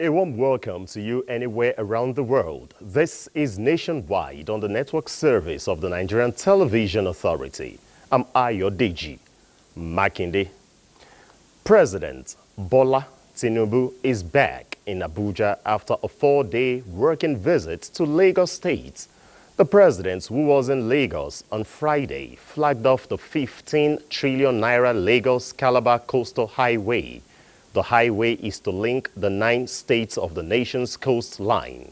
A warm welcome to you anywhere around the world. This is Nationwide on the network service of the Nigerian Television Authority. I'm Ayodeji Makinde. President Bola Tinubu is back in Abuja after a 4-day working visit to Lagos State. The president, who was in Lagos on Friday, flagged off the 15 trillion naira Lagos-Calabar Coastal Highway. The highway is to link the 9 states of the nation's coastline.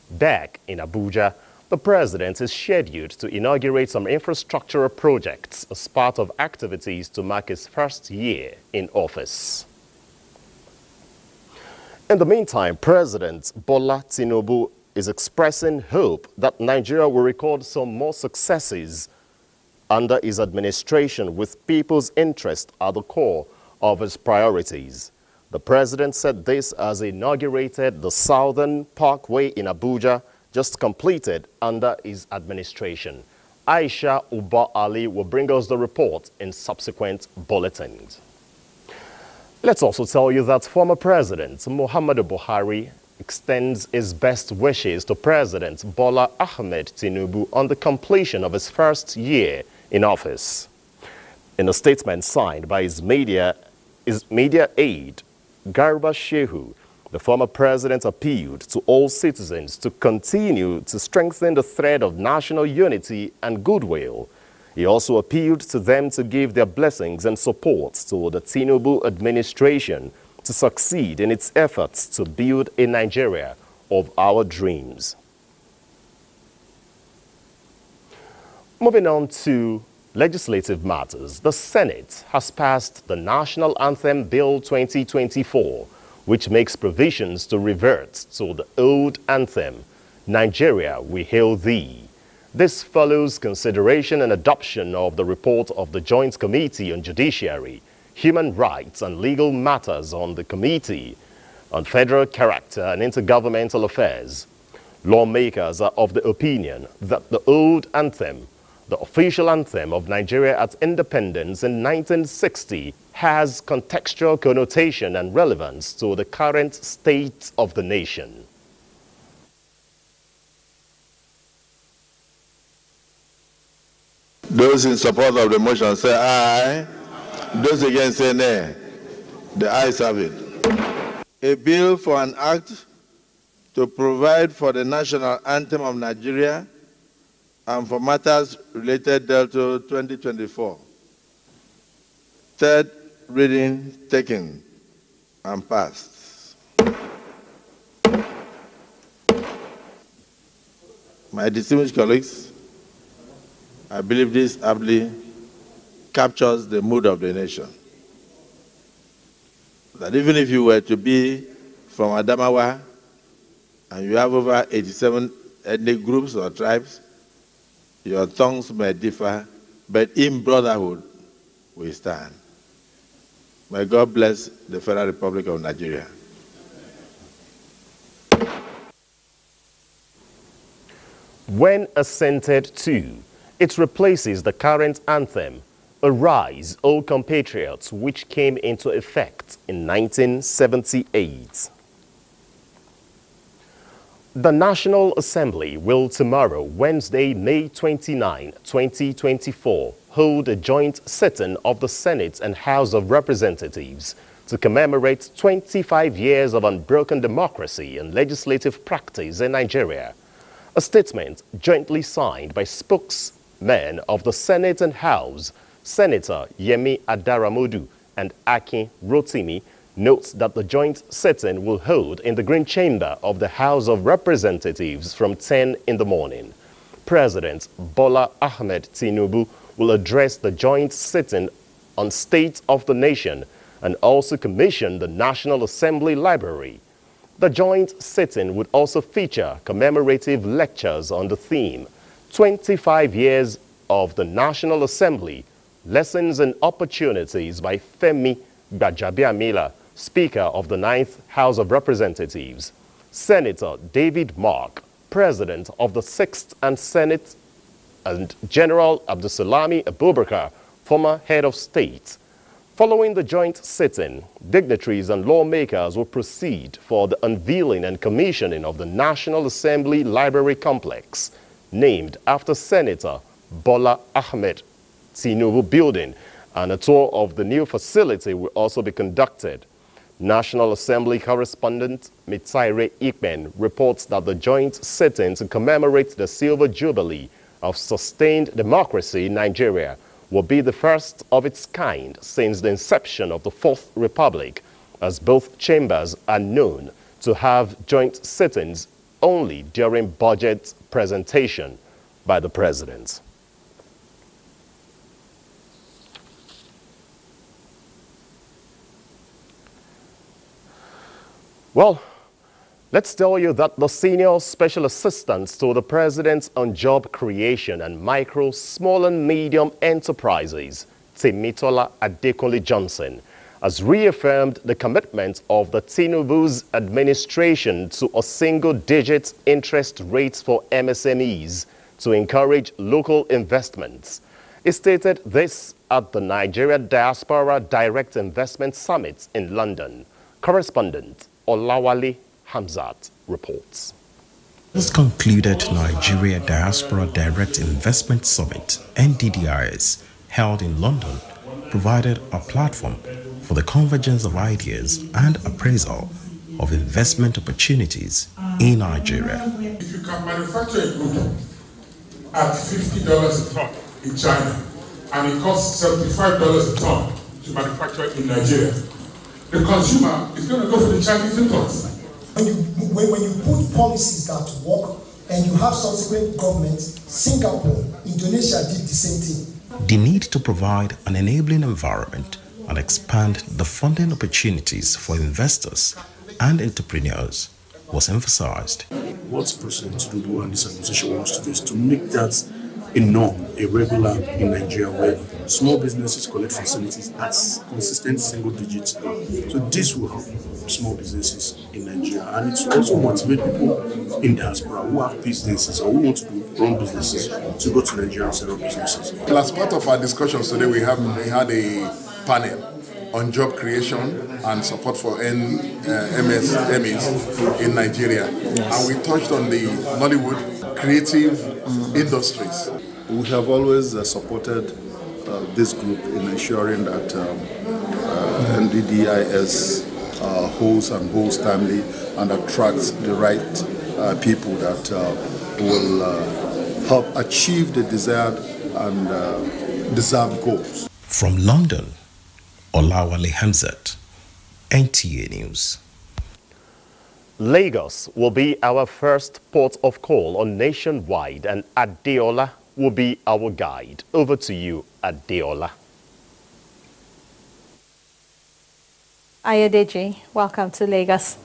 Back in Abuja, the president is scheduled to inaugurate some infrastructural projects as part of activities to mark his first year in office. In the meantime, President Bola Tinubu is expressing hope that Nigeria will record some more successes under his administration, with people's interest at the core of his priorities. The president said this as he inaugurated the Southern Parkway in Abuja, just completed under his administration. Aisha Uba Ali will bring us the report in subsequent bulletins. Let's also tell you that former President Muhammadu Buhari extends his best wishes to President Bola Ahmed Tinubu on the completion of his first year in office. In a statement signed by his media aide, Garba Shehu, the former president appealed to all citizens to continue to strengthen the thread of national unity and goodwill. He also appealed to them to give their blessings and support to the Tinubu administration to succeed in its efforts to build a Nigeria of our dreams. Moving on to legislative matters, the Senate has passed the National Anthem Bill 2024, which makes provisions to revert to the old anthem, Nigeria, We Hail Thee. This follows consideration and adoption of the report of the Joint Committee on Judiciary, Human Rights and Legal Matters on the Committee on Federal Character and Intergovernmental Affairs. Lawmakers are of the opinion that the old anthem, the official anthem of Nigeria at independence in 1960, has contextual connotation and relevance to the current state of the nation. Those in support of the motion say aye. Those against say nay. The ayes have it. A bill for an act to provide for the national anthem of Nigeria and for matters related thereto 2024. Third reading taken and passed. My distinguished colleagues, I believe this aptly captures the mood of the nation. That even if you were to be from Adamawa and you have over 87 ethnic groups or tribes, your tongues may differ, but in brotherhood we stand. May God bless the Federal Republic of Nigeria. When assented to, it replaces the current anthem, Arise, O Compatriots, which came into effect in 1978. The National Assembly will tomorrow, Wednesday, May 29, 2024, hold a joint sitting of the Senate and House of Representatives to commemorate 25 years of unbroken democracy and legislative practice in Nigeria. A statement jointly signed by spokesmen of the Senate and House, Senator Yemi Adaramodu and Akin Rotimi notes that the joint sitting will hold in the Green Chamber of the House of Representatives from 10 in the morning. President Bola Ahmed Tinubu will address the joint sitting on State of the Nation and also commission the National Assembly Library. The joint sitting would also feature commemorative lectures on the theme 25 Years of the National Assembly, Lessons and Opportunities by Femi Gbajabiamila, Speaker of the 9th House of Representatives. Senator David Mark, President of the 6th and Senate, and General Abdusalami Abubakar, former head of state. Following the joint sitting, dignitaries and lawmakers will proceed for the unveiling and commissioning of the National Assembly Library Complex, named after Senator Bola Ahmed Tinubu building, and a tour of the new facility will also be conducted. National Assembly correspondent Mitaire Ikpen reports that the joint sitting to commemorate the Silver Jubilee of sustained democracy in Nigeria will be the first of its kind since the inception of the Fourth Republic, as both chambers are known to have joint sittings only during budget presentation by the president. Well, let's tell you that the Senior Special Assistant to the President on Job Creation and Micro, Small and Medium Enterprises, Temitola Adekunle Johnson, has reaffirmed the commitment of the Tinubu's administration to a single-digit interest rate for MSMEs to encourage local investments. He stated this at the Nigeria Diaspora Direct Investment Summit in London. Correspondent Olawale Hamzat reports. This concluded Nigeria Diaspora Direct Investment Summit, NDDIS, held in London, provided a platform for the convergence of ideas and appraisal of investment opportunities in Nigeria. If you can manufacture a good at $50 a ton in China, and it costs $75 a ton to manufacture in Nigeria, the consumer is going to go for the Chinese imports. When you put policies that work and you have subsequent governments, Singapore, Indonesia did the same thing. The need to provide an enabling environment and expand the funding opportunities for investors and entrepreneurs was emphasized. What President Tinubu and this administration wants to do is to make that a norm, a regular in Nigeria, where small businesses collect facilities at consistent single digits. So this will help small businesses in Nigeria, and it will also motivate people in diaspora who have businesses or who want to run businesses to go to Nigeria and set up businesses. Well, as part of our discussions today, we had a panel on job creation and support for MSMEs in Nigeria. Yes. And we touched on the Nollywood creative industries. We have always supported this group in ensuring that NDDIS holds timely and attracts the right people that will help achieve the desired and deserved goals. From London, Olawale Hamzat, NTA News. Lagos will be our first port of call on Nationwide, and Adeola will be our guide. Over to you, Adeola. Ayodeji, welcome to Lagos.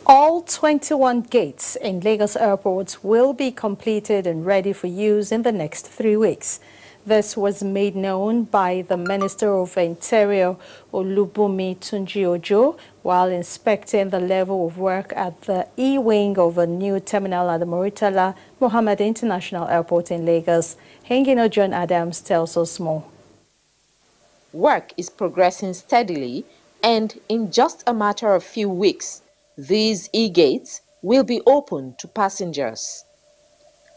All 21 gates in Lagos Airport will be completed and ready for use in the next 3 weeks. This was made known by the Minister of Interior, Olubunmi Tunji-Ojo, while inspecting the level of work at the E-wing of a new terminal at the Muritala Mohammed International Airport in Lagos. Hengino John Adams tells us more. Work is progressing steadily, and in just a matter of few weeks, these e-gates will be open to passengers.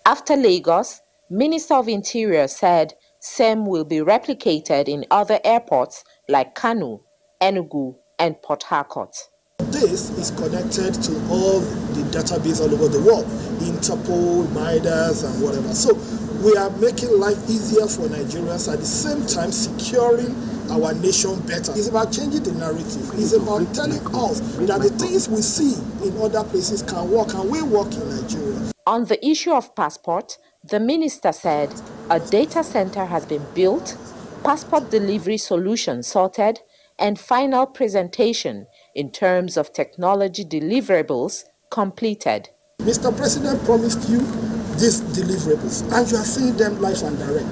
After Lagos, Minister of Interior said same will be replicated in other airports like Kano, Enugu, and Port Harcourt. This is connected to all the database all over the world, Interpol, Midas, and whatever. So We are making life easier for Nigerians, at the same time securing our nation better. It's about changing the narrative. It's about telling us that the things we see in other places can work, and we work in Nigeria. On the issue of passport, the minister said a data center has been built, passport delivery solution sorted, and final presentation in terms of technology deliverables completed. Mr. President promised you these deliverables, and you are seeing them live and direct.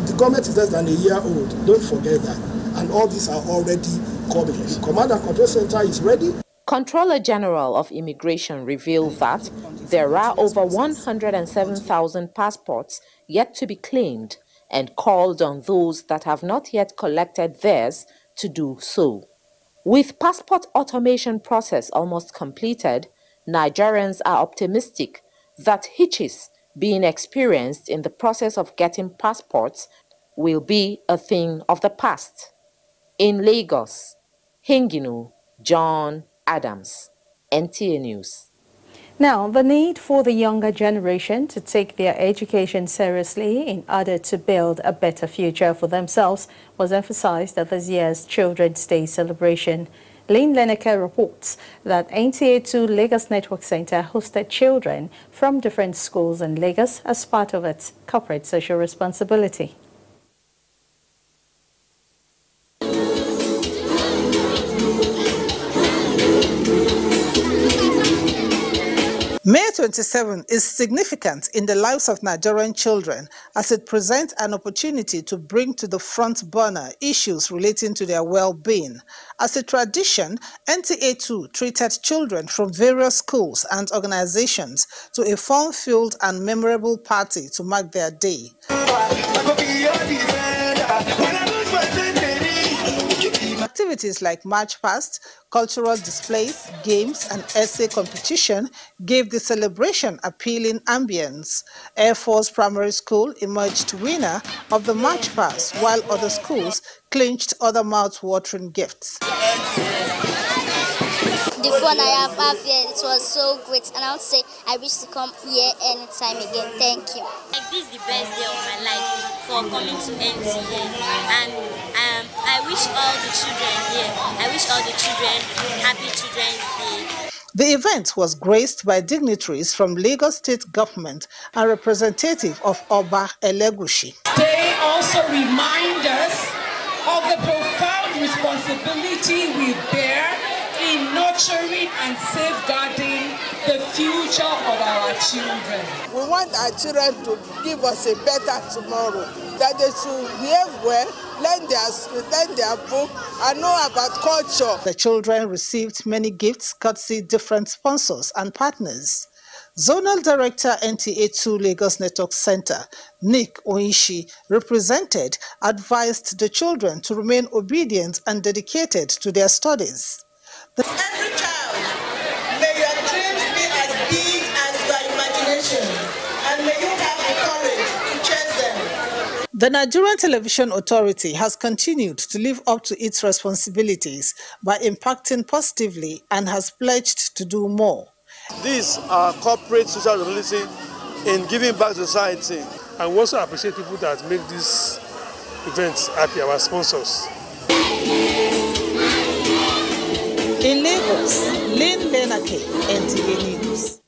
The government is less than a year old, don't forget that. And all these are already coming. The Command and Control Center is ready. Controller General of Immigration revealed that there are over 107,000 passports yet to be claimed, and called on those that have not yet collected theirs to do so. With passport automation process almost completed, Nigerians are optimistic that hitches being experienced in the process of getting passports will be a thing of the past. In Lagos, Hinginu, John Adams, NTA News. Now, the need for the younger generation to take their education seriously in order to build a better future for themselves was emphasized at this year's Children's Day celebration. Lynn Leneke reports that NTA 2 Lagos Network Center hosted children from different schools in Lagos as part of its corporate social responsibility. May 27 is significant in the lives of Nigerian children as it presents an opportunity to bring to the front burner issues relating to their well-being. As a tradition, NTA2 treated children from various schools and organizations to a fun-filled and memorable party to mark their day. Activities like march past, cultural displays, games, and essay competition gave the celebration appealing ambience. Air Force Primary School emerged winner of the march past, while other schools clinched other mouth-watering gifts. The fun I have here, it was so great, and I would say I wish to come here anytime again. Thank you. This is the best day of my life for coming to NTA, and I wish all the children here, I wish all the children happy Children's Day. The event was graced by dignitaries from Lagos State Government and representative of Oba Elegushi. They also remind us of the profound responsibility we bear in nurturing and safeguarding the future of our children. We want our children to give us a better tomorrow, that they should behave well, learn their book, and know about culture. The children received many gifts courtesy different sponsors and partners. Zonal Director NTA2 Lagos Network Center, Nick Oishi, advised the children to remain obedient and dedicated to their studies. Every child, may your dreams be as big as your imagination, and may you have the courage to chase them. The Nigerian Television Authority has continued to live up to its responsibilities by impacting positively and has pledged to do more. These are corporate social responsibility in giving back to society. And we also appreciate people that make these events happy, our sponsors. In Lagos, Lynn Leneke, NTA News.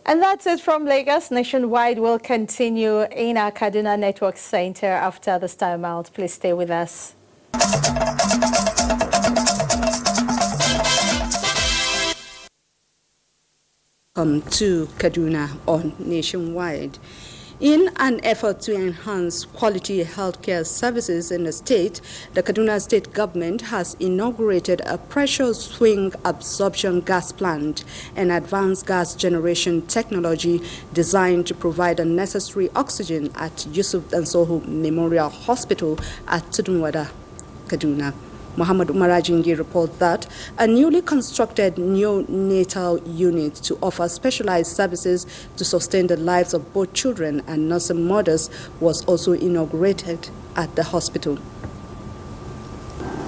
And that's it from Lagos. Nationwide will continue in our Kaduna Network Center after this time out. Please stay with us. Welcome to Kaduna on Nationwide. In an effort to enhance quality healthcare services in the state, the Kaduna State Government has inaugurated a pressure swing absorption gas plant, an advanced gas generation technology designed to provide the necessary oxygen at Yusuf Dansoho Memorial Hospital at Tudunwada, Kaduna. Muhammad Umarajingi reports that a newly constructed neonatal unit to offer specialized services to sustain the lives of both children and nursing mothers was also inaugurated at the hospital.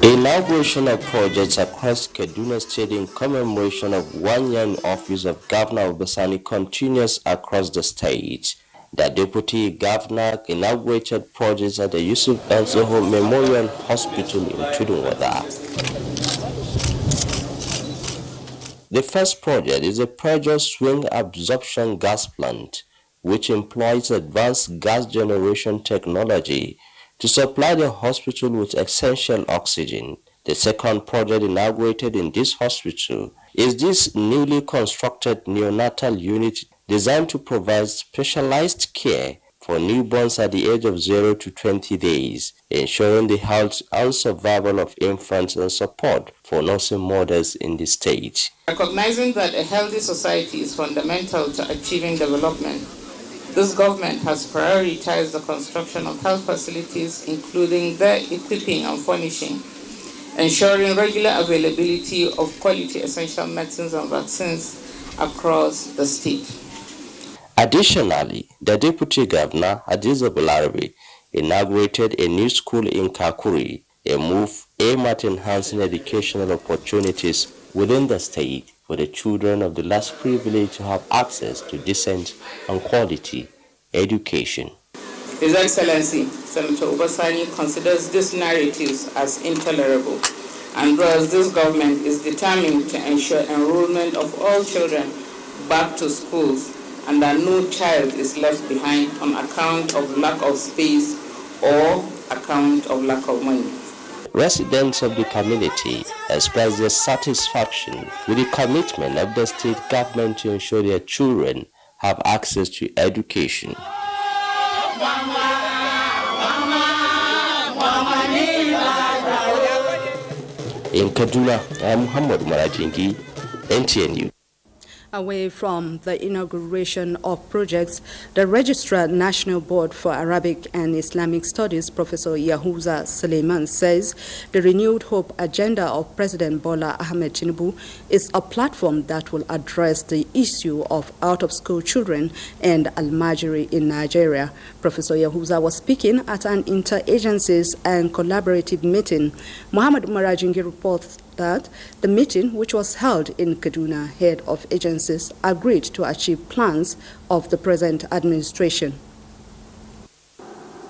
Inauguration of projects across Kaduna State in commemoration of 1 year in office of Governor Obasani continues across the state. The Deputy Governor inaugurated projects at the Yusuf Dansoho Memorial Hospital in Tudunwada. The first project is a pressure swing absorption gas plant, which employs advanced gas generation technology to supply the hospital with essential oxygen. The second project inaugurated in this hospital is this newly constructed neonatal unit designed to provide specialized care for newborns at the age of 0 to 20 days, ensuring the health and survival of infants and support for nursing mothers in the state. Recognizing that a healthy society is fundamental to achieving development, this government has prioritized the construction of health facilities, including their equipping and furnishing, ensuring regular availability of quality essential medicines and vaccines across the state. Additionally, the Deputy Governor, Hadiza Balarabe, inaugurated a new school in Kakuri, a move aimed at enhancing educational opportunities within the state for the children of the less privileged to have access to decent and quality education. His Excellency, Senator Obasani, considers these narratives as intolerable, and thus this government is determined to ensure enrollment of all children back to schools and that no child is left behind on account of lack of space or account of lack of money. Residents of the community expressed their satisfaction with the commitment of the state government to ensure their children have access to education. In Kaduna, I'm Muhammad Marajingi, NTA News. Away from the inauguration of projects, the Registrar National Board for Arabic and Islamic Studies, Professor Yahuza Suleiman, says the renewed hope agenda of President Bola Ahmed Tinubu is a platform that will address the issue of out-of-school children and Almajiri in Nigeria. Professor Yahuza was speaking at an interagencies and collaborative meeting. Muhammad Marajingi reports that the meeting, which was held in Kaduna, head of agencies agreed to achieve plans of the present administration.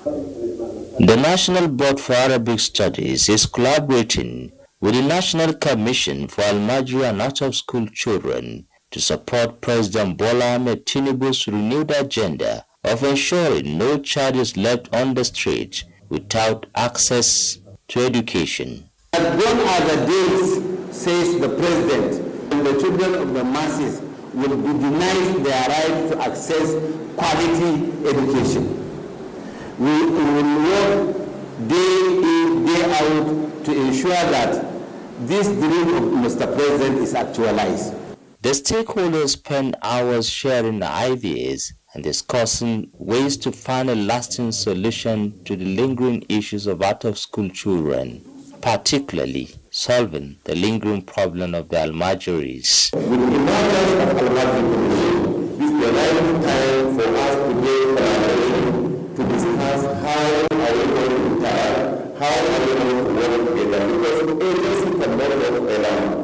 The National Board for Arabic Studies is collaborating with the National Commission for Almajiri and Out-of-School Children to support President Bola Ahmed Tinubu's renewed agenda of ensuring no child is left on the street without access to education. As long as the days, says the President, and the children of the masses will be denied their right to access quality education. We will work day in, day out to ensure that this dream of Mr. President is actualized. The stakeholders spend hours sharing ideas and discussing ways to find a lasting solution to the lingering issues of out-of-school children, particularly solving the lingering problem of the Almajiris. With the emergence of Almajiri Commission, this is the right time for us to get collaboration to discuss how are we going to retire, how are we going to work together, because agency cannot work alone.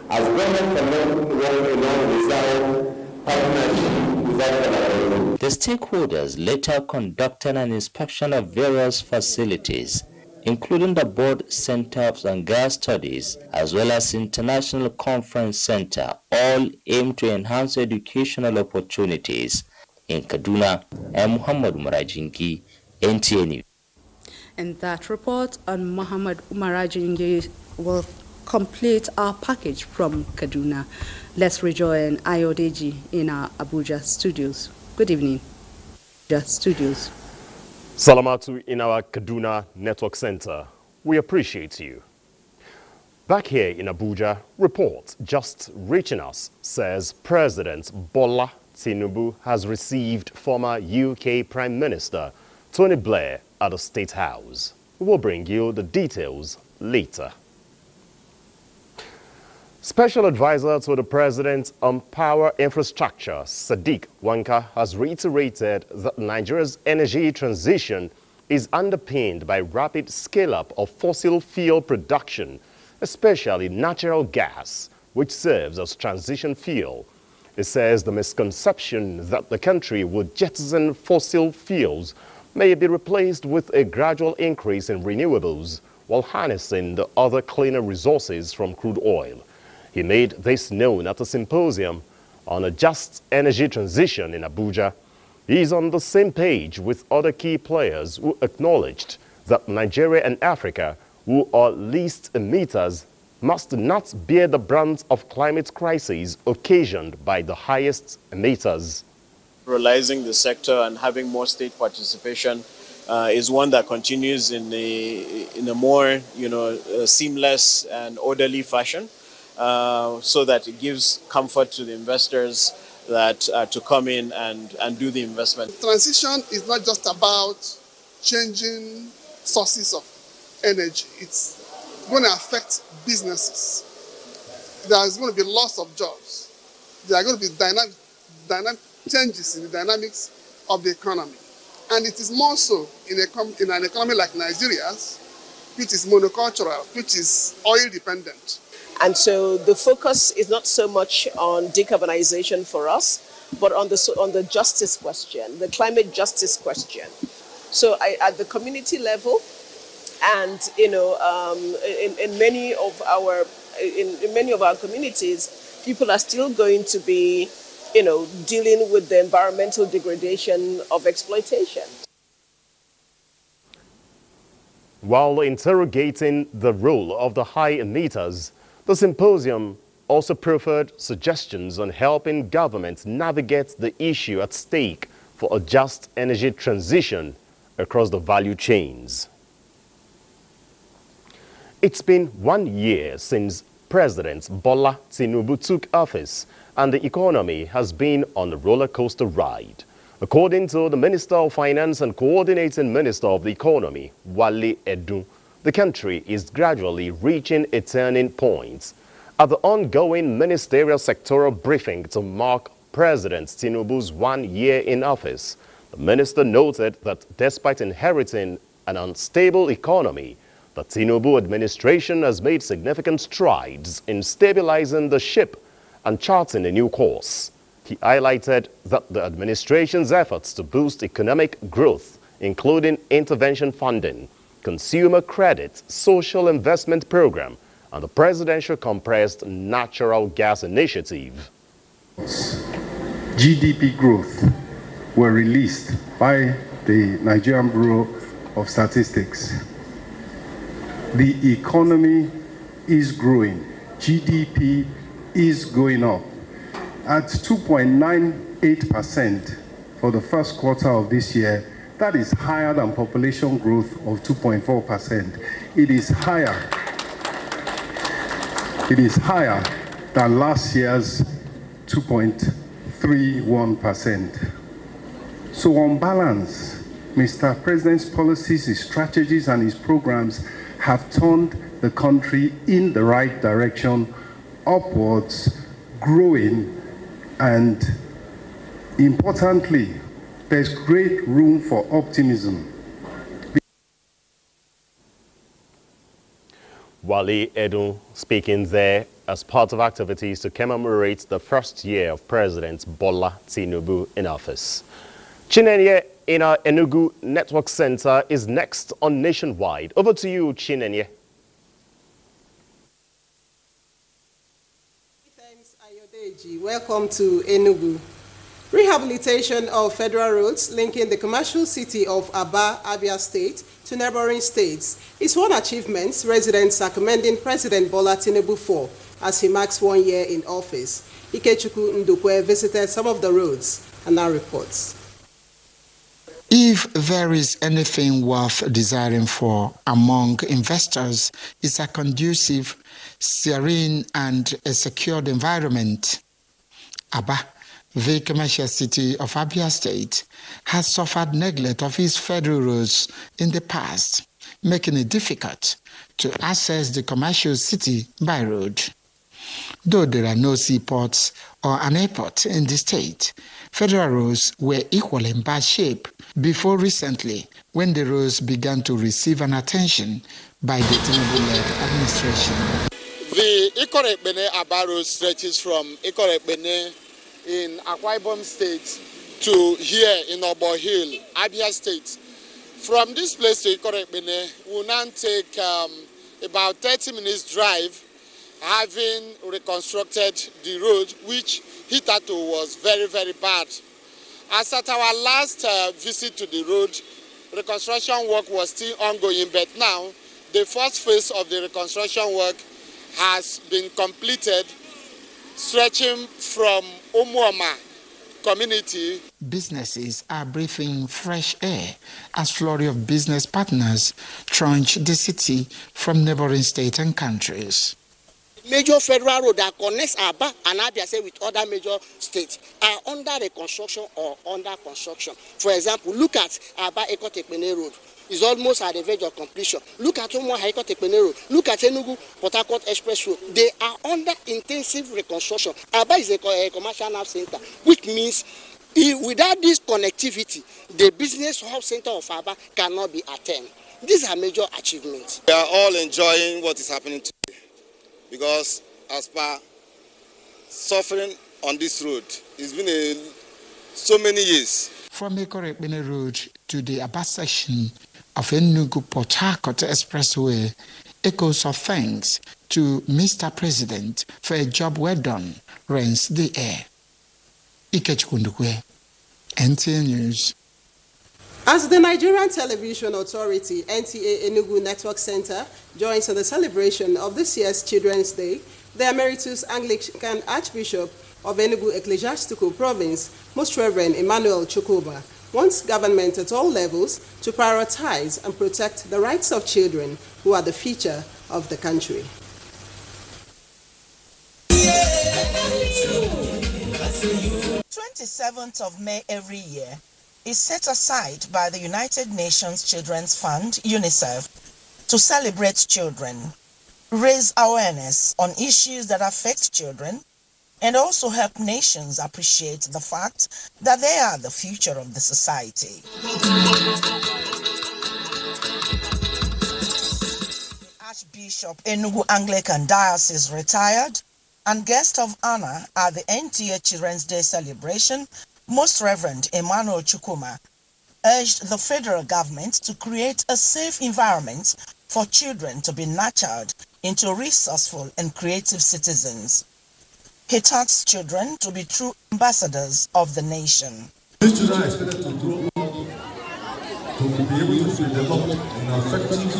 As government cannot work alone without partnership, without collaboration. The stakeholders later conducted an inspection of various facilities, including the Board Center for Girls Studies as well as International Conference Center, all aimed to enhance educational opportunities. In Kaduna, I'm Muhammad Marajingi, NTA News. And that report on Muhammad Marajingi will complete our package from Kaduna. Let's rejoin Ayodeji in our Abuja studios. Good evening. Abuja studios. Salamatu in our Kaduna Network Center. We appreciate you. Back here in Abuja, report just reaching us says President Bola Tinubu has received former UK Prime Minister Tony Blair at the State House. We will bring you the details later. Special Advisor to the President on Power Infrastructure, Sadiq Wanka, has reiterated that Nigeria's energy transition is underpinned by rapid scale-up of fossil fuel production, especially natural gas, which serves as transition fuel. It says the misconception that the country would jettison fossil fuels may be replaced with a gradual increase in renewables while harnessing the other cleaner resources from crude oil. He made this known at a symposium on a just energy transition in Abuja. He is on the same page with other key players who acknowledged that Nigeria and Africa, who are least emitters, must not bear the brunt of climate crises occasioned by the highest emitters. Realizing the sector and having more state participation is one that continues in a more seamless and orderly fashion, so that it gives comfort to the investors that to come in and do the investment. Transition is not just about changing sources of energy. It's going to affect businesses. There's going to be loss of jobs. There are going to be dynamic changes in the dynamics of the economy. And it is more so in an economy like Nigeria's, which is monocultural, which is oil dependent. And so the focus is not so much on decarbonization for us, but on the justice question, the climate justice question. So at the community level, and in many of our communities, people are still going to be dealing with the environmental degradation of exploitation. While interrogating the role of the high emitters, the symposium also proffered suggestions on helping governments navigate the issue at stake for a just energy transition across the value chains. It's been 1 year since President Bola Tinubu took office, and the economy has been on a roller coaster ride. According to the Minister of Finance and Coordinating Minister of the Economy, Wale Edun, the country is gradually reaching a turning point. At the ongoing ministerial sectoral briefing to mark President Tinubu's 1 year in office, the minister noted that despite inheriting an unstable economy, the Tinubu administration has made significant strides in stabilizing the ship and charting a new course. He highlighted that the administration's efforts to boost economic growth, including intervention funding, consumer credit, social investment program, and the presidential compressed natural gas initiative. GDP growth were released by the Nigerian Bureau of Statistics. The economy is growing. GDP is going up at 2.98% for the first quarter of this year. That is higher than population growth of 2.4%. It is higher than last year's 2.31%. So on balance, Mr. President's policies, his strategies, and his programs have turned the country in the right direction, upwards, growing, and importantly, there's great room for optimism. Wale Edun speaking there as part of activities to commemorate the first year of President Bola Tinubu in office. Chinenye in our Enugu Network Center is next on Nationwide. Over to you, Chinenye. Thanks, Ayodeji. Welcome to Enugu. Rehabilitation of federal roads linking the commercial city of Aba, Abia State, to neighboring states is one achievement residents are commending President Bola Tinubu for as he marks 1 year in office. Ikechukwu Ndukwe visited some of the roads and now reports. If there is anything worth desiring for among investors, it's a conducive, serene, and a secured environment. Aba, the commercial city of Abia State, has suffered neglect of its federal roads in the past, making it difficult to access the commercial city by road. Though there are no seaports or an airport in the state, federal roads were equally in bad shape before recently, when the roads began to receive an attention by the Tinubu-led administration. The Ikorekbene Aba road stretches from Ikorekbene in Akwa Ibom State to here in Obo Hill, Abia State. From this place to Ikorekbene, we'll now take about 30 minutes drive, having reconstructed the road, which hitherto was very, very bad. As at our last visit to the road, reconstruction work was still ongoing, but now the first phase of the reconstruction work has been completed, stretching from Umuoma community. Businesses are breathing fresh air as flurry of business partners trudge the city from neighboring states and countries. Major federal road that connects Aba and Abia State with other major states are under reconstruction or under construction. For example, look at Aba Ekotekpene Road. It's almost at the verge of completion. Look at Umuahia Ekotekpene Road. Look at Enugu Port Harcourt Express Road. They are under intensive reconstruction. Aba is a commercial hub center, which means without this connectivity, the business hub center of Aba cannot be attained. These are major achievements. We are all enjoying what is happening today, because as per suffering on this road, it's been so many years. From Ikorekbene Road to the Aba section of Enugu Port Harcourt Expressway, echoes of thanks to Mr. President for a job well done rents the air. Ikechukundukwe, NTA News. As the Nigerian Television Authority, NTA Enugu Network Center, joins in the celebration of this year's Children's Day, the Emeritus Anglican Archbishop of Enugu Ecclesiastical Province, Most Reverend Emmanuel Chukwuba, wants government at all levels to prioritize and protect the rights of children who are the future of the country. 27th of May every year is set aside by the United Nations Children's Fund, UNICEF, to celebrate children, raise awareness on issues that affect children, and also help nations appreciate the fact that they are the future of the society. The Archbishop Enugu Anglican Diocese retired and guest of honor at the NTA Children's Day celebration, Most Reverend Emmanuel Chukwuma, urged the federal government to create a safe environment for children to be nurtured into resourceful and creative citizens. He tasked children to be true ambassadors of the nation. These children are expected to grow up to be able to develop in an effective,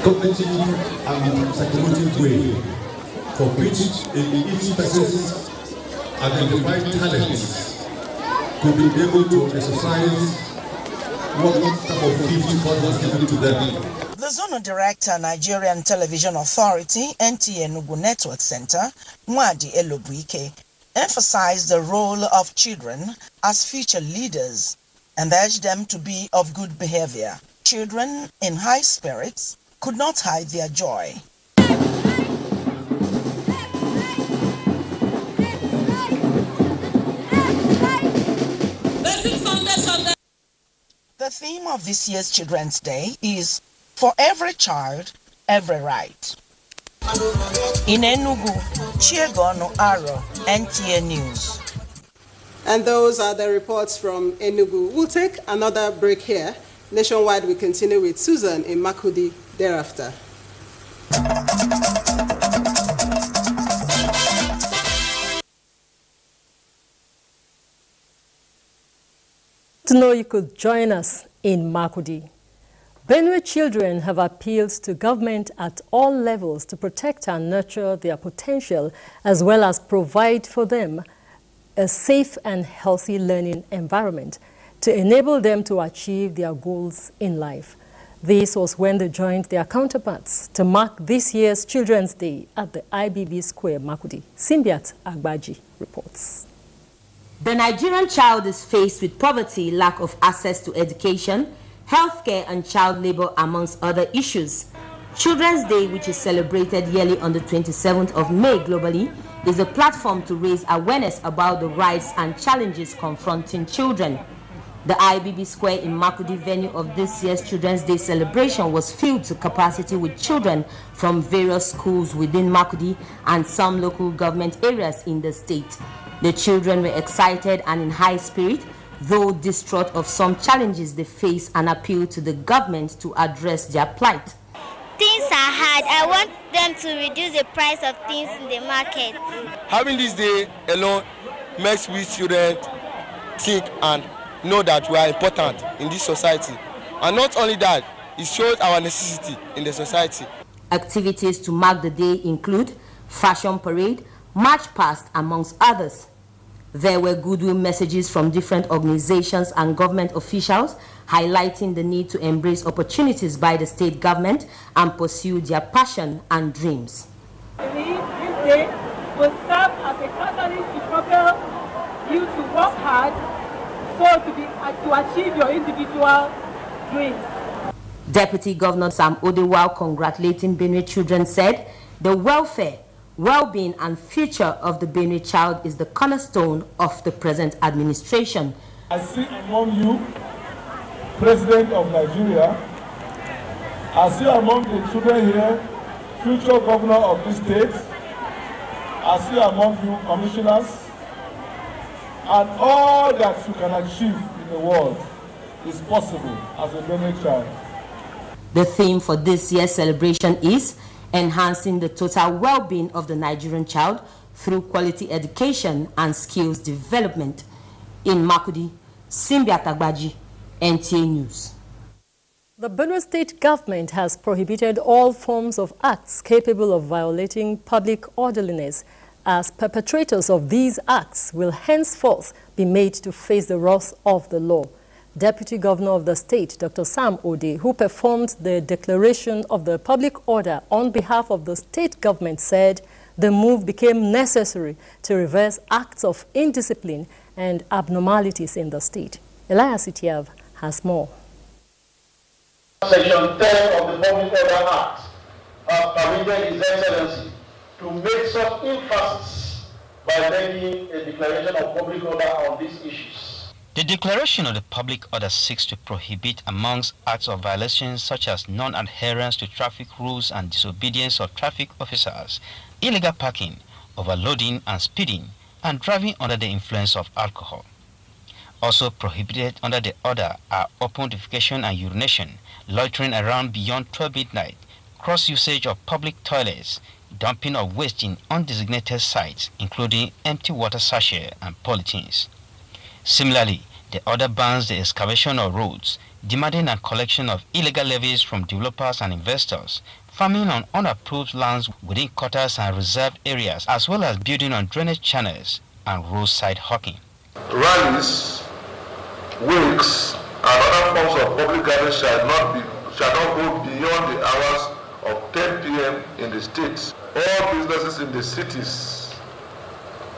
cognitive, and psychomotive way, for which each person's identified talents could be able to exercise what type of gifts God has given to them. The Zonal Director, Nigerian Television Authority, NTA Enugu Network Center, Mwadi Elobuike, emphasized the role of children as future leaders and urged them to be of good behavior. Children in high spirits could not hide their joy. The theme of this year's Children's Day is For Every Child, Every Right. In Enugu, Chiegonu Aro, NTA News. And those are the reports from Enugu. We'll take another break here. Nationwide, we continue with Susan in Makudi thereafter. To know you could join us in Makudi. Benue children have appealed to government at all levels to protect and nurture their potential, as well as provide for them a safe and healthy learning environment to enable them to achieve their goals in life. This was when they joined their counterparts to mark this year's Children's Day at the IBB Square, Makudi. Simbiat Agbaji reports. The Nigerian child is faced with poverty, lack of access to education, healthcare, and child labor, amongst other issues. Children's Day, which is celebrated yearly on the 27th of May globally, is a platform to raise awareness about the rights and challenges confronting children. The IBB Square in Makurdi, venue of this year's Children's Day celebration, was filled to capacity with children from various schools within Makurdi and some local government areas in the state. The children were excited and in high spirit, though distraught of some challenges they face, and appealed to the government to address their plight. Things are hard. I want them to reduce the price of things in the market. Having this day alone makes we children think and know that we are important in this society. And not only that, it shows our necessity in the society. Activities to mark the day include fashion parade, march past, amongst others. There were goodwill messages from different organizations and government officials highlighting the need to embrace opportunities by the state government and pursue their passion and dreams. This day will serve as a catalyst to propel you to work hard to achieve your individual dreams. Deputy Governor Sam Odewal, congratulating Benue children, said the welfare, well-being and future of the Benue child is the cornerstone of the present administration. I see among you, President of Nigeria, I see among the children here, future governor of this state, I see among you commissioners, and all that you can achieve in the world is possible as a Benue child. The theme for this year's celebration is enhancing the total well-being of the Nigerian child through quality education and skills development. In Makurdi, Simbi Atagbaji, NTA News. The Benue State government has prohibited all forms of acts capable of violating public orderliness, as perpetrators of these acts will henceforth be made to face the wrath of the law. Deputy Governor of the state, Dr. Sam Ode, who performed the declaration of the public order on behalf of the state government, said the move became necessary to reverse acts of indiscipline and abnormalities in the state. Elias Itiav has more. Section 10 of the Public Order Act has permitted His Excellency to make such emphasis by making a declaration of public order on these issues. The declaration of the public order seeks to prohibit, amongst acts of violations such as non-adherence to traffic rules and disobedience of traffic officers, illegal parking, overloading and speeding, and driving under the influence of alcohol. Also prohibited under the order are open defecation and urination, loitering around beyond 12 midnight, cross-usage of public toilets, dumping of waste in undesignated sites, including empty water sachets and polythenes. Similarly, the order bans the excavation of roads, demanding and collection of illegal levies from developers and investors, farming on unapproved lands within quarters and reserved areas, as well as building on drainage channels and roadside hawking. Rallies, wakes, and other forms of public gatherings shall not go beyond the hours of 10 p.m. in the states. All businesses in the cities,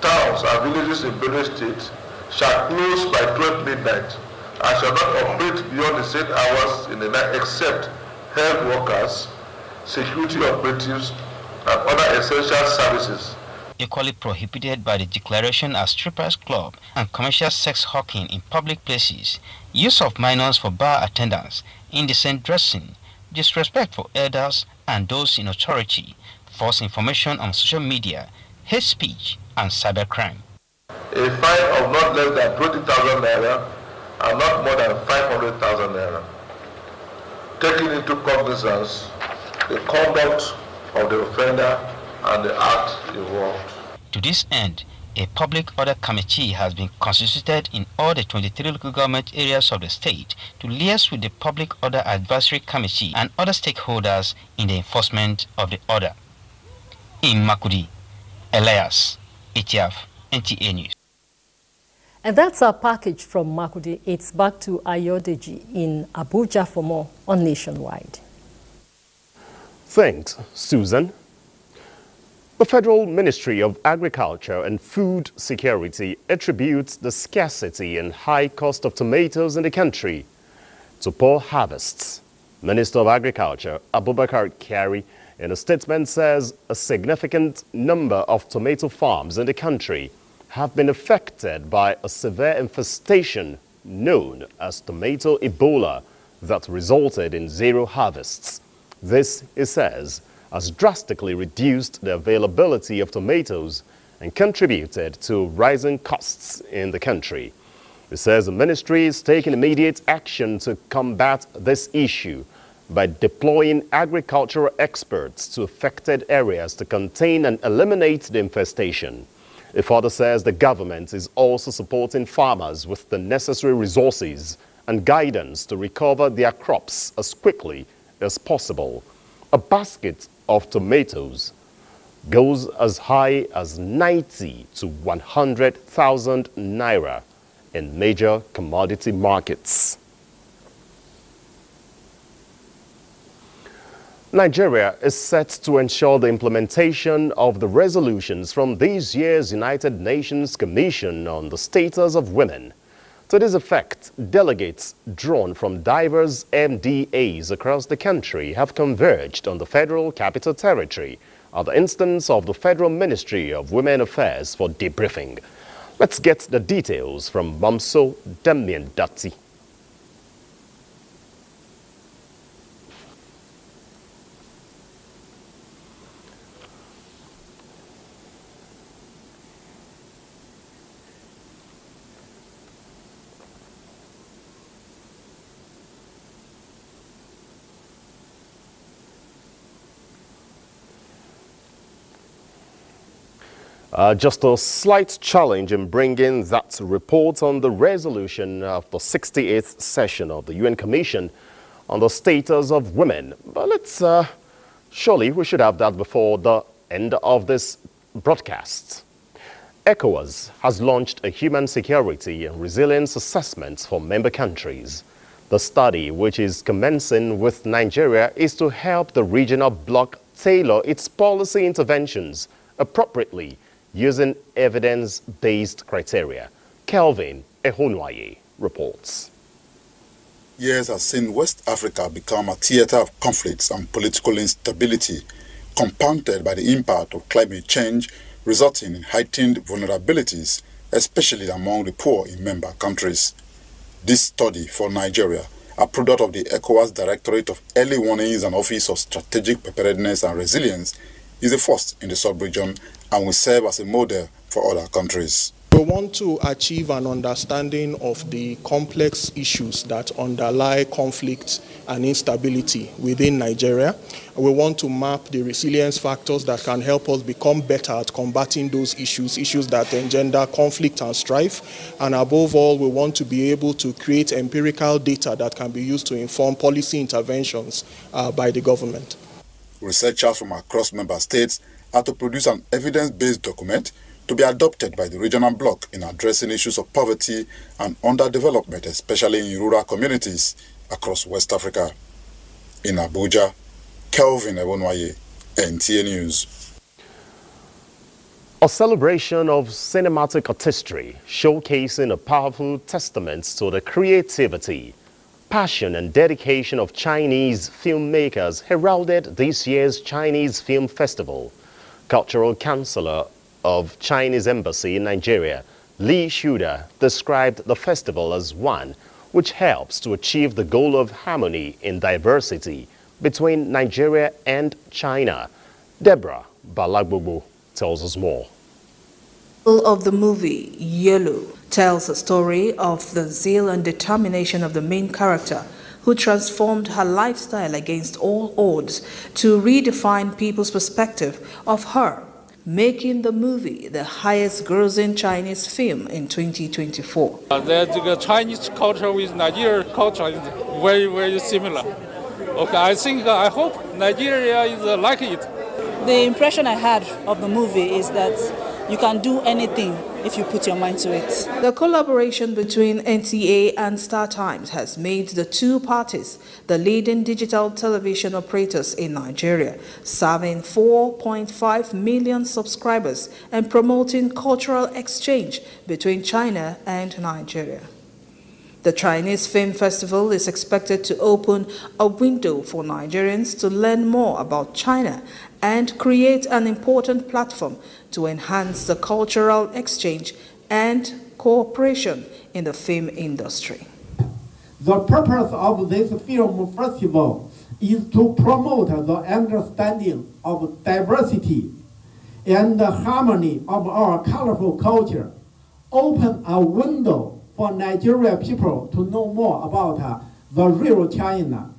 towns, and villages in Benue State shall close by 12 midnight and shall not operate beyond the said hours in the night except health workers, security operatives, and other essential services. Equally prohibited by the declaration are strippers club and commercial sex hawking in public places, use of minors for bar attendance, indecent dressing, disrespect for elders and those in authority, false information on social media, hate speech, and cybercrime. A fine of not less than 20,000 naira and not more than 500,000 naira. Taking into cognizance the conduct of the offender and the act involved. To this end, a public order committee has been constituted in all the 23 local government areas of the state to liaise with the Public Order Advisory Committee and other stakeholders in the enforcement of the order. In Makurdi, Elias Itiaf, NTA News. And that's our package from Makurdi. It's back to Ayodeji in Abuja for more on Nationwide. Thanks, Susan. The Federal Ministry of Agriculture and Food Security attributes the scarcity and high cost of tomatoes in the country to poor harvests. Minister of Agriculture Abubakar Kyari, in a statement, says a significant number of tomato farms in the country have been affected by a severe infestation known as tomato Ebola, that resulted in zero harvests. This, he says, has drastically reduced the availability of tomatoes and contributed to rising costs in the country. He says the ministry is taking immediate action to combat this issue by deploying agricultural experts to affected areas to contain and eliminate the infestation. He further says the government is also supporting farmers with the necessary resources and guidance to recover their crops as quickly as possible. A basket of tomatoes goes as high as 90 to 100,000 naira in major commodity markets. Nigeria is set to ensure the implementation of the resolutions from this year's United Nations Commission on the Status of Women. To this effect, delegates drawn from diverse NTAs across the country have converged on the Federal Capital Territory at the instance of the Federal Ministry of Women Affairs for debriefing. Let's get the details from Mamso Damien Dati. Just a slight challenge in bringing that report on the resolution of the 68th session of the UN Commission on the Status of Women. But let's, surely we should have that before the end of this broadcast. ECOWAS has launched a human security and resilience assessment for member countries. The study, which is commencing with Nigeria, is to help the regional bloc tailor its policy interventions appropriately using evidence-based criteria. Kelvin Ehonwaye reports. Years has seen West Africa become a theater of conflicts and political instability, compounded by the impact of climate change, resulting in heightened vulnerabilities, especially among the poor in member countries. This study for Nigeria, a product of the ECOWAS Directorate of Early Warnings and Office of Strategic Preparedness and Resilience, is the first in the sub-region and will serve as a model for other countries. We want to achieve an understanding of the complex issues that underlie conflict and instability within Nigeria. We want to map the resilience factors that can help us become better at combating those issues that engender conflict and strife. And above all, we want to be able to create empirical data that can be used to inform policy interventions by the government. Researchers from across member states are to produce an evidence-based document to be adopted by the regional bloc in addressing issues of poverty and underdevelopment, especially in rural communities across West Africa. In Abuja, Kelvin Ehonwaye, NTA News. A celebration of cinematic artistry showcasing a powerful testament to the creativity, passion and dedication of Chinese filmmakers heralded this year's Chinese Film Festival. Cultural Counselor of Chinese Embassy in Nigeria, Li Shuda, described the festival as one which helps to achieve the goal of harmony in diversity between Nigeria and China. Deborah Balagbobo tells us more. Of the movie Yellow tells a story of the zeal and determination of the main character, who transformed her lifestyle against all odds to redefine people's perspective of her, making the movie the highest grossing Chinese film in 2024. The Chinese culture with Nigerian culture is very, very similar. Okay, I hope Nigeria is like it. The impression I had of the movie is that you can do anything if you put your mind to it. The collaboration between NTA and StarTimes has made the two parties the leading digital television operators in Nigeria, serving 4.5 million subscribers and promoting cultural exchange between China and Nigeria. The Chinese Film Festival is expected to open a window for Nigerians to learn more about China and create an important platform to enhance the cultural exchange and cooperation in the film industry. The purpose of this film festival is to promote the understanding of diversity and the harmony of our colorful culture, open a window for Nigerian people to know more about the real China.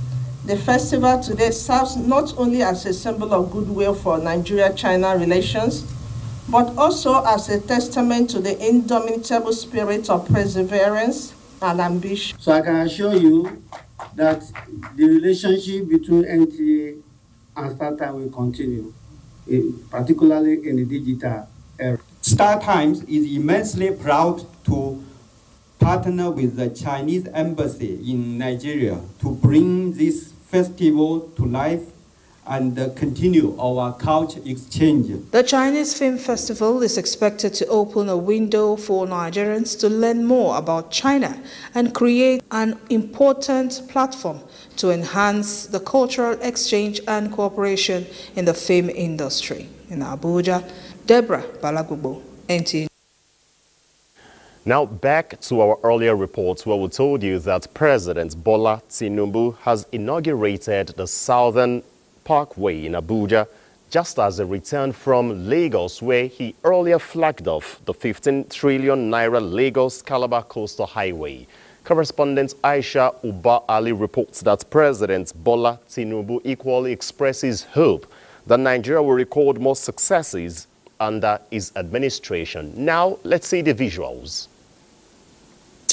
The festival today serves not only as a symbol of goodwill for Nigeria-China relations, but also as a testament to the indomitable spirit of perseverance and ambition. So I can assure you that the relationship between NTA and StarTimes will continue, particularly in the digital era. StarTimes is immensely proud to partner with the Chinese Embassy in Nigeria to bring this festival to life and continue our culture exchange. The Chinese Film Festival is expected to open a window for Nigerians to learn more about China and create an important platform to enhance the cultural exchange and cooperation in the film industry. In Abuja, Deborah Balagubo, NTA. Now back to our earlier reports where we told you that President Bola Tinubu has inaugurated the Southern Parkway in Abuja just as a return from Lagos, where he earlier flagged off the 15 trillion naira Lagos-Calabar Coastal Highway. Correspondent Aisha Uba Ali reports that President Bola Tinubu equally expresses hope that Nigeria will record more successes under his administration. Now, let's see the visuals.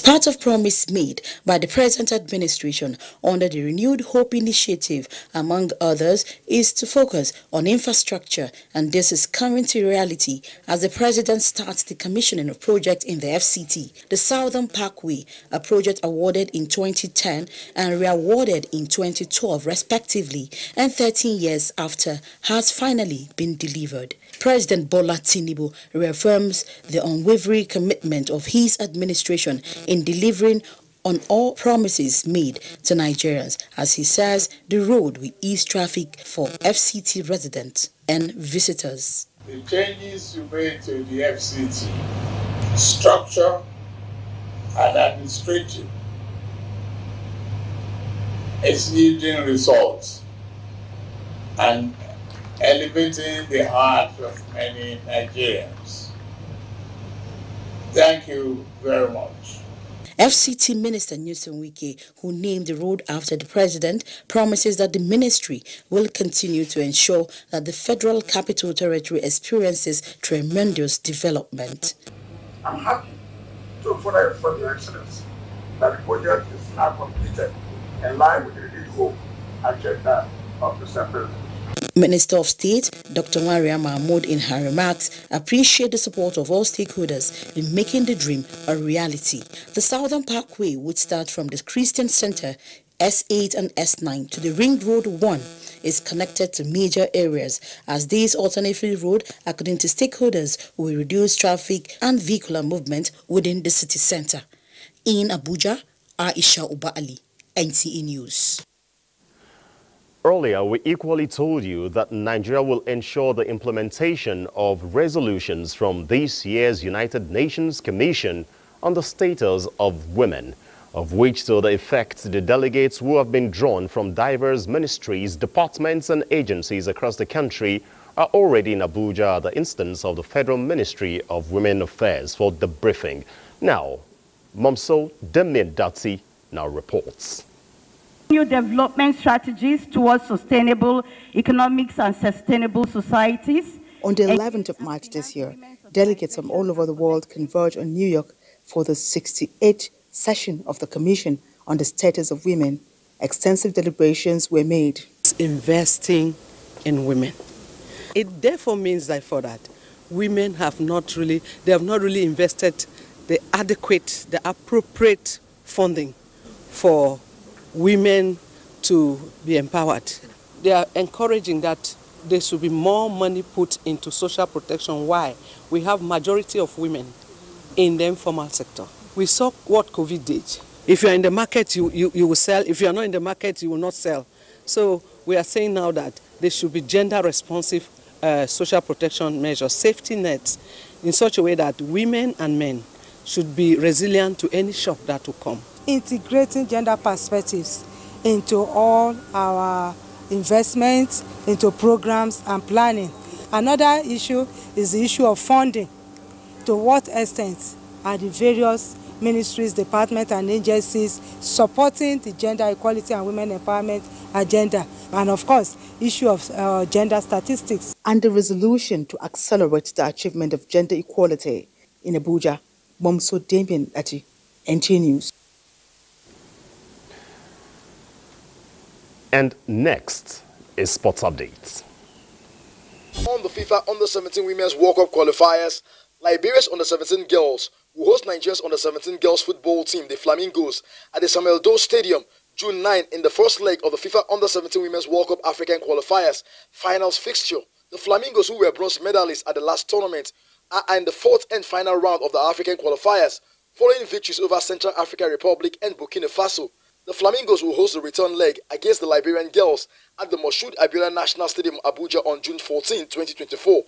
Part of promise made by the present administration under the Renewed Hope Initiative, among others, is to focus on infrastructure, and this is coming to reality as the president starts the commissioning of projects in the FCT. The Southern Parkway, a project awarded in 2010 and re-awarded in 2012 respectively, and 13 years after, has finally been delivered. President Bola Tinubu reaffirms the unwavering commitment of his administration in delivering on all promises made to Nigerians, as he says the road will ease traffic for FCT residents and visitors. The changes you made to the FCT, structure and administrative, is yielding results and elevating the hearts of many Nigerians. Thank you very much. FCT Minister Nyesom Wike, who named the road after the president, promises that the ministry will continue to ensure that the Federal Capital Territory experiences tremendous development. I'm happy to further inform Your Excellency that the project is now completed in line with the renewed hope agenda of the President. Minister of State Dr. Maria Mahmoud, in her remarks, appreciate the support of all stakeholders in making the dream a reality. The Southern Parkway would start from the Christian Center, S8 and S9, to the Ring Road 1, is connected to major areas, as this alternative road, according to stakeholders, will reduce traffic and vehicular movement within the city center. In Abuja, Aisha Uba Ali, NTA News. Earlier, we equally told you that Nigeria will ensure the implementation of resolutions from this year's United Nations Commission on the Status of Women, of which, to the effect, the delegates who have been drawn from diverse ministries, departments and agencies across the country are already in Abuja at the instance of the Federal Ministry of Women Affairs for the briefing. Now, Momso Demirdati now reports. New development strategies towards sustainable economics and sustainable societies. On the 11th of March this year, delegates from all over the world converged on New York for the 68th session of the Commission on the Status of Women. Extensive deliberations were made. Investing in women. It therefore means that for that, women have not really invested the appropriate funding for women to be empowered. They are encouraging that there should be more money put into social protection. Why? We have majority of women in the informal sector. We saw what COVID did. If you're in the market, you will sell. If you're not in the market, you will not sell. So we are saying now that there should be gender-responsive social protection measures, safety nets, in such a way that women and men should be resilient to any shock that will come. Integrating gender perspectives into all our investments, into programs and planning. Another issue is the issue of funding. To what extent are the various ministries, departments and agencies supporting the gender equality and women empowerment agenda? And of course, issue of gender statistics. And the resolution to accelerate the achievement of gender equality in Abuja. Momso Damien Ati, NTA News. And next is sports updates. On the FIFA Under-17 Women's World Cup qualifiers, Liberia's Under-17 girls will host Nigeria's Under-17 girls football team, the Flamingos, at the Samuel Doe Stadium, June 9, in the first leg of the FIFA Under-17 Women's World Cup African qualifiers finals fixture. The Flamingos, who were bronze medalists at the last tournament, are in the fourth and final round of the African qualifiers, following victories over Central African Republic and Burkina Faso. The Flamingos will host the return leg against the Liberian girls at the Moshood Abiola National Stadium, Abuja, on June 14, 2024.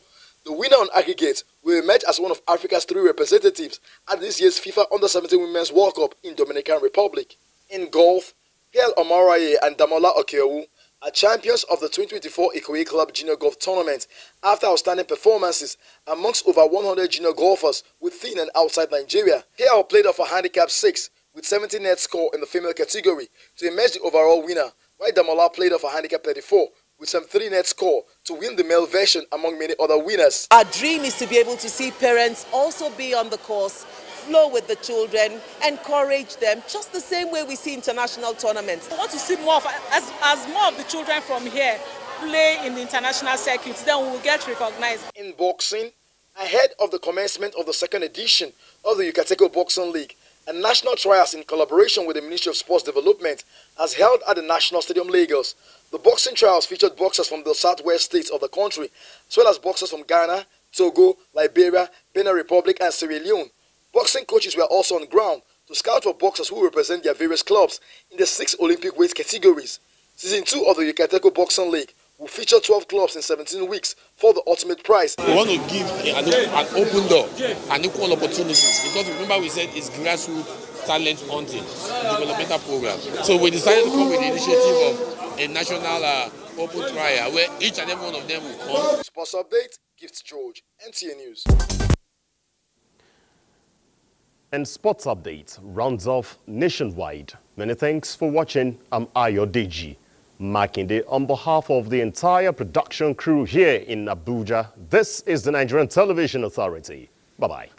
The winner on aggregate will emerge as one of Africa's 3 representatives at this year's FIFA Under-17 Women's World Cup in Dominican Republic. In golf, Pierre Omaraye and Damola Okeowu are champions of the 2024 Ikoyi Club Junior Golf Tournament after outstanding performances amongst over 100 junior golfers within and outside Nigeria. Pierre played off a handicap 6 with 70 net score in the female category to emerge the overall winner, while Damola played off a handicap 34 with some 3 net score to win the male version among many other winners. Our dream is to be able to see parents also be on the course, flow with the children, encourage them, just the same way we see international tournaments. I want to see more of, as more of the children from here play in the international circuits, then we will get recognized. In boxing, ahead of the commencement of the second edition of the Yucateco Boxing League, a national trials in collaboration with the Ministry of Sports Development has held at the National Stadium, Lagos. The boxing trials featured boxers from the southwest states of the country, as well as boxers from Ghana, Togo, Liberia, Benin Republic, and Sierra Leone. Boxing coaches were also on ground to scout for boxers who represent their various clubs in the 6 Olympic weight categories. Season 2 of the Yucateco Boxing League will feature 12 clubs in 17 weeks for the ultimate prize. We want to give an open door and equal opportunities, because remember we said it's grassroots talent hunting, developmental program. So we decided to come with the initiative of a national open trial where each and every one of them will come. Sports Update, Gifts George, NTA News. And Sports Update rounds off nationwide. Many thanks for watching. I'm Ayo Deji. Makinde, on behalf of the entire production crew here in Abuja, this is the Nigerian Television Authority. Bye-bye.